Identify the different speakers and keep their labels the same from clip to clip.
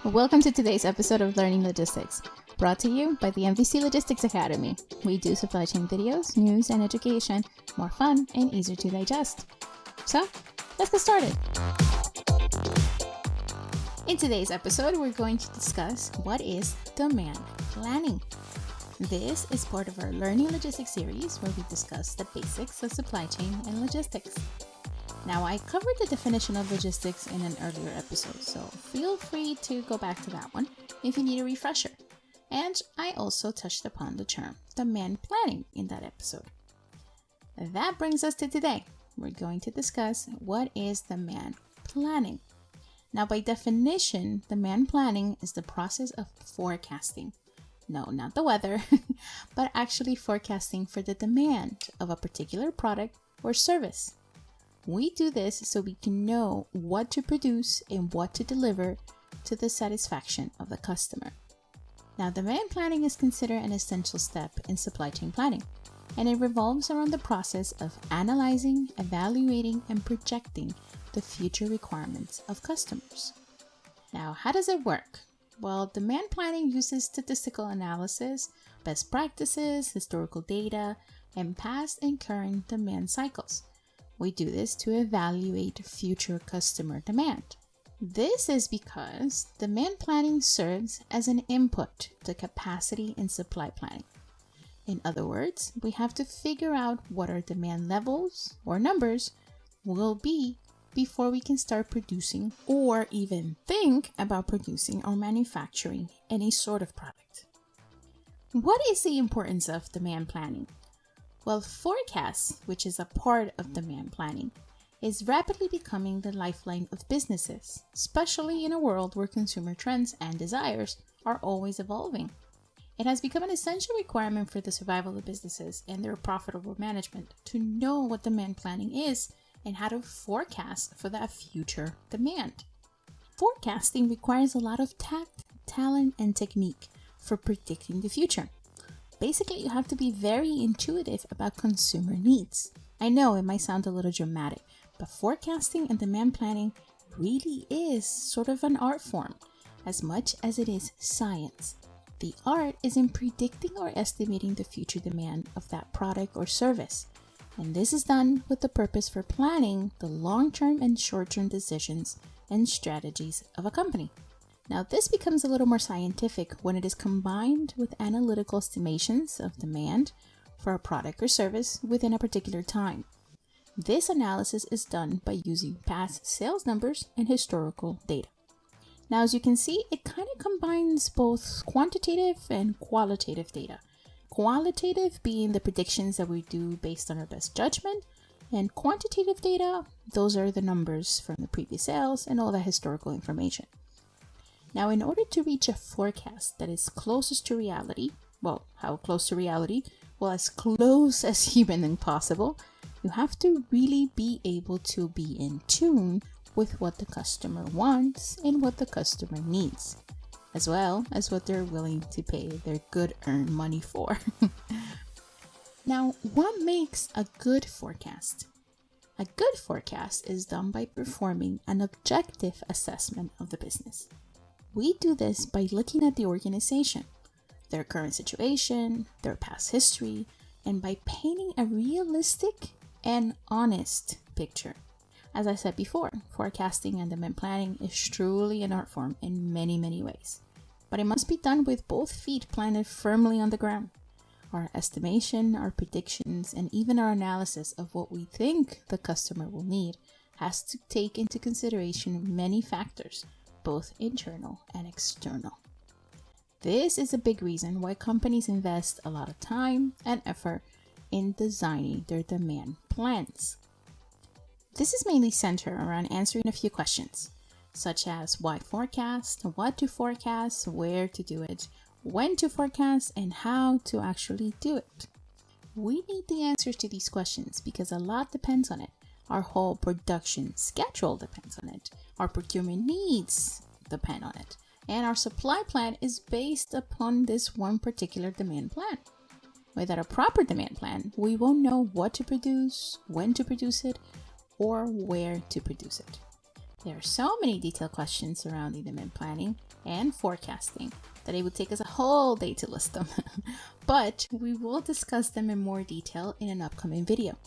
Speaker 1: Welcome to today's episode of Learning Logistics, brought to you by the MVC Logistics Academy. We do supply chain videos, news, and education more fun and easier to digest. So, let's get started. In today's episode, we're going to discuss what is demand planning. This is part of our Learning Logistics series where we discuss the basics of supply chain and logistics. Now, I covered the definition of logistics in an earlier episode, so feel free to go back to that one if you need a refresher. And I also touched upon the term demand planning in that episode. That brings us to today. We're going to discuss what is demand planning. Now, by definition, demand planning is the process of forecasting. No, not the weather, but actually forecasting for the demand of a particular product or service. We do this so we can know what to produce and what to deliver to the satisfaction of the customer. Now, demand planning is considered an essential step in supply chain planning, and it revolves around the process of analyzing, evaluating, and projecting the future requirements of customers. Now, how does it work? Well, demand planning uses statistical analysis, best practices, historical data, and past and current demand cycles. We do this to evaluate future customer demand. This is because demand planning serves as an input to capacity and supply planning. In other words, we have to figure out what our demand levels or numbers will be before we can start producing or even think about producing or manufacturing any sort of product. What is the importance of demand planning? Well, forecasts, which is a part of demand planning, is rapidly becoming the lifeline of businesses, especially in a world where consumer trends and desires are always evolving. It has become an essential requirement for the survival of businesses and their profitable management to know what demand planning is and how to forecast for that future demand. Forecasting requires a lot of tact, talent, and technique for predicting the future. Basically, you have to be very intuitive about consumer needs. I know it might sound a little dramatic, but forecasting and demand planning really is sort of an art form, as much as it is science. The art is in predicting or estimating the future demand of that product or service. And this is done with the purpose for planning the long-term and short-term decisions and strategies of a company. Now, this becomes a little more scientific when it is combined with analytical estimations of demand for a product or service within a particular time. This analysis is done by using past sales numbers and historical data. Now, as you can see, it kind of combines both quantitative and qualitative data. Qualitative being the predictions that we do based on our best judgment, and quantitative data, those are the numbers from the previous sales and all that historical information. Now, in order to reach a forecast that is closest to reality, well, how close to reality? Well, as close as humanly possible, you have to really be able to be in tune with what the customer wants and what the customer needs, as well as what they're willing to pay their good-earned money for. Now, what makes a good forecast? A good forecast is done by performing an objective assessment of the business. We do this by looking at the organization, their current situation, their past history, and by painting a realistic and honest picture. As I said before, forecasting and demand planning is truly an art form in many, many ways. But it must be done with both feet planted firmly on the ground. Our estimation, our predictions, and even our analysis of what we think the customer will need has to take into consideration many factors, both internal and external. This is a big reason why companies invest a lot of time and effort in designing their demand plans. This is mainly centered around answering a few questions, such as why forecast, what to forecast, where to do it, when to forecast, and how to actually do it. We need the answers to these questions because a lot depends on it. Our whole production schedule depends on it. Our procurement needs depend on it. And our supply plan is based upon this one particular demand plan. Without a proper demand plan, we won't know what to produce, when to produce it, or where to produce it. There are so many detailed questions surrounding demand planning and forecasting that it would take us a whole day to list them. But we will discuss them in more detail in an upcoming video.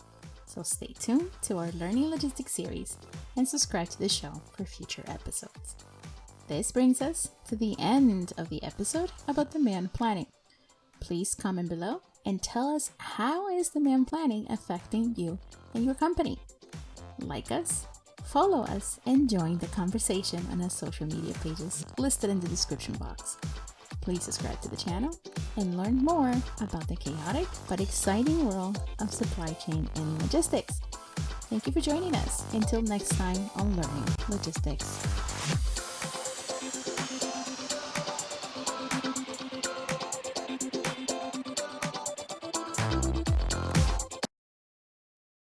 Speaker 1: So stay tuned to our Learning Logistics series and subscribe to the show for future episodes. This brings us to the end of the episode about demand planning. Please comment below and tell us, how is demand planning affecting you and your company? Like us, follow us, and join the conversation on our social media pages listed in the description box. Please subscribe to the channel and learn more about the chaotic but exciting world of supply chain and logistics. Thank you for joining us. Until next time on Learning Logistics.